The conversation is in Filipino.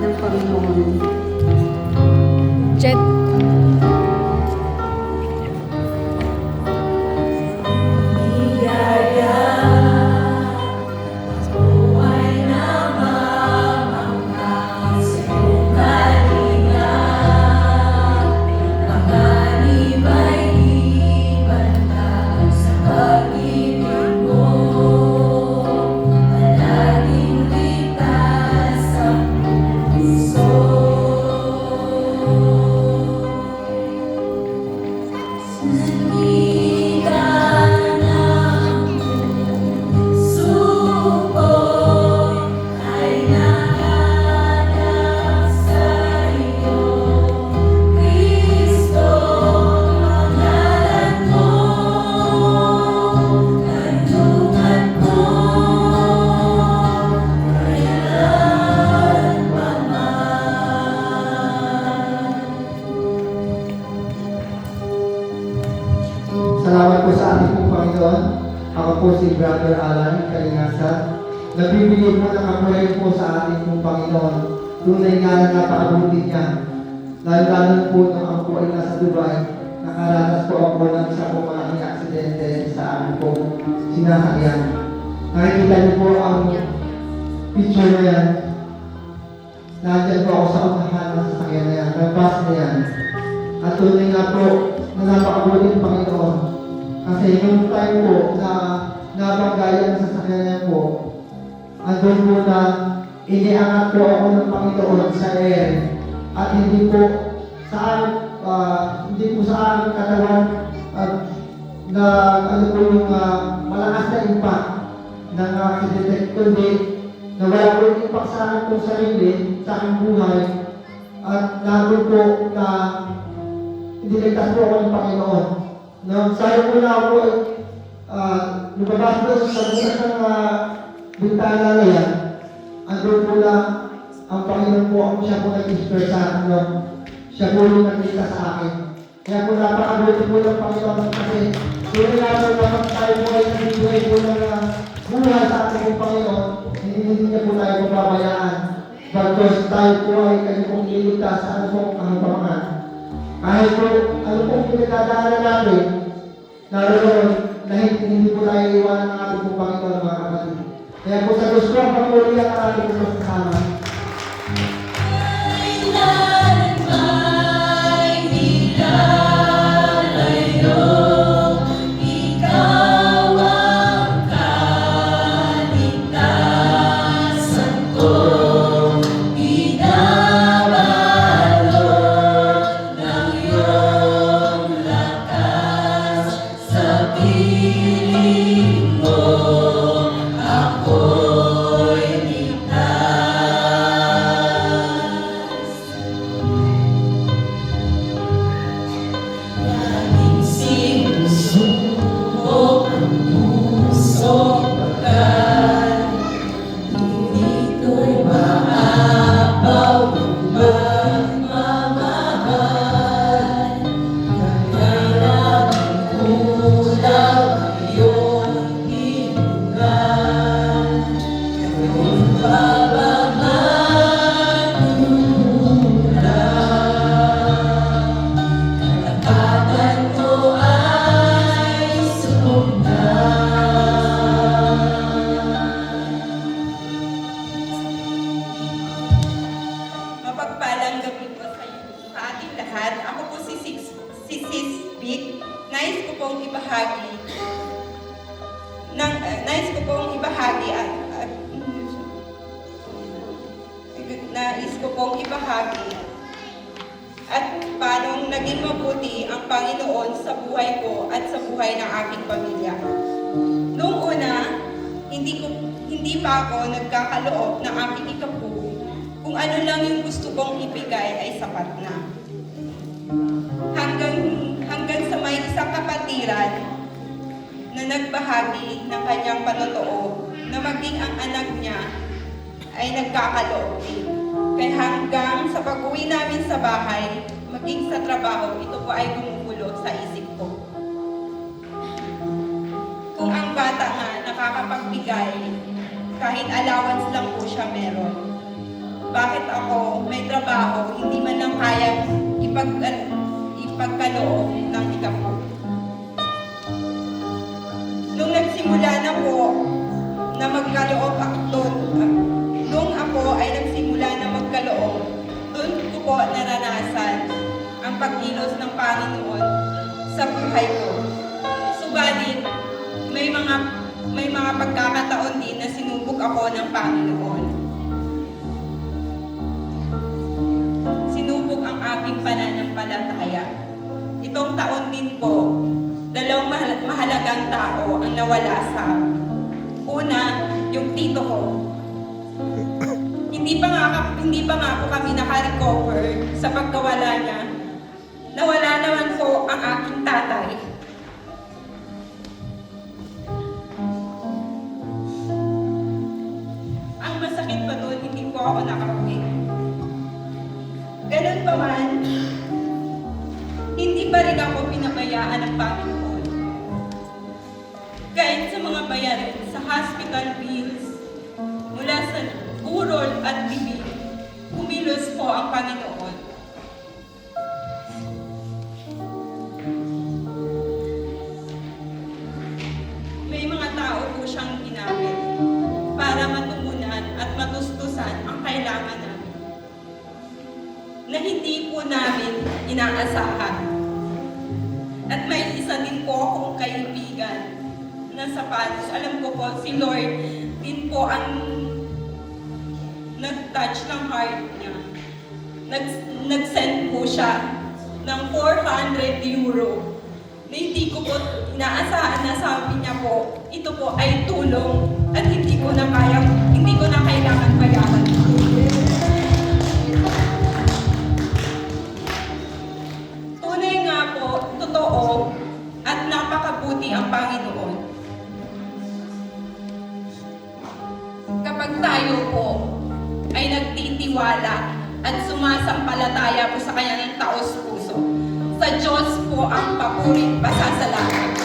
ng Panginoon. Jet. Salamat po sa ating pong Panginoon. Ako po si Brother Alan Kalingasa. Nagbibigay po ng kapulayan po sa ating pong Panginoon. Tunay nga na napakabuti niya. Lalo-lalo po nung ako po ay nasa Dubai, nakaranas po ako ng isa po malaking aksidente sa amin po sinasakyan. Nakikita niyo po ang picture na yan. Nandiyan po ako sa unahan ng sasakyan na yan, ng bus na yan. At tunay nga po na napakabuti ng Panginoon. Kasi yung time po na nabanggayan sa sasakyan po, andun po na iniangat po ako ng Panginoon sa air. At hindi po sa aming katawan na ano po yung malakas na impact ng aksidente, kundi na wala po yung impact sa akin po sarili, sa aking buhay, at lalo po na iniligtas po ako ng Panginoon. Nang sayo po na ako lumabas po sa bukas ng bintana na yan, andun po na ang Panginoon po, ako siya po nag-inspire sa akin, no? Siya po yung nagligtas sa akin. Kaya po napakabuti po ng Panginoon kasi kung nga po naman tayo po ay nagbibigay po ng buhay sa ating pong Panginoon, hindi niya po tayo mababayaan. Because tayo po ay kanya pong ililigtas sa ano pong kahapamangan. Kahit po ano pong pinagdadaanan natin, naroon na hindi po tayo iwanan ng ating pong Panginoon, mga kapatid. Kaya po sa Diyos ko ang pagmuli at ang ating pong kasama. Nais ko pong ibahagi at paano naging mabuti ang Panginoon sa buhay ko at sa buhay ng aking pamilya. Noong una, hindi pa ako nagkakaloob ng aking ikapu. Kung ano lang yung gusto kong ibigay ay sapat na. Hanggang sa may isang kapatiran na nagbahagi ng kanyang panotoo na maging ang anak niya ay nagkakaloob din. Kaya hanggang sa pag-uwi namin sa bahay, maging sa trabaho, ito po ay gumugulo sa isip ko. Kung ang bata nga nakakapagbigay, kahit allowance lang po siya meron, bakit ako trabaho, hindi man lang kayang ipagkaloob ng ikapo. Nung nagsimula na po na magkaloob ako, nung ako ay nagsimula na magkaloob, doon ko po naranasan ang pagkilos ng Panginoon sa buhay ko. Subalit, may mga pagkakataon din na sinubok ako ng Panginoon. Sinubok ang aking pananampalataya. Itong taon din po, dalawang mahalagang tao ang nawala sa akin. Una, yung tito ko. Hindi pa nga po kami naka-recover sa pagkawala niya. Nawala naman po ang aking tatay. Ang masakit pa doon, hindi po ako nakauwi. Ganun pa man, hindi pa rin ako pinabayaan ng Panginoon. Kahit sa mga bayarin, sa hospital bills, mula sa burol at bibig, kumilos po ang Panginoon. May mga tao po siyang ginamit para matugunan at matustusan ang kailangan namin na hindi po namin inaasahan. At may isa din po akong kaibigan na sa Paris. Alam ko po, si Lord din po ang nag-touch ng heart niya. Nag-send po siya ng 400 euro na hindi ko po inaasahan na sabi niya po, ito po ay tulong at hindi ko na kailangan bayaran. Tunay nga po, totoo at napakabuti ang Panginoon. Kapag tayo po ay nagtitiwala at sumasampalataya po sa Kanya ng taos puso, sa Diyos po ang papurit pasasalamat.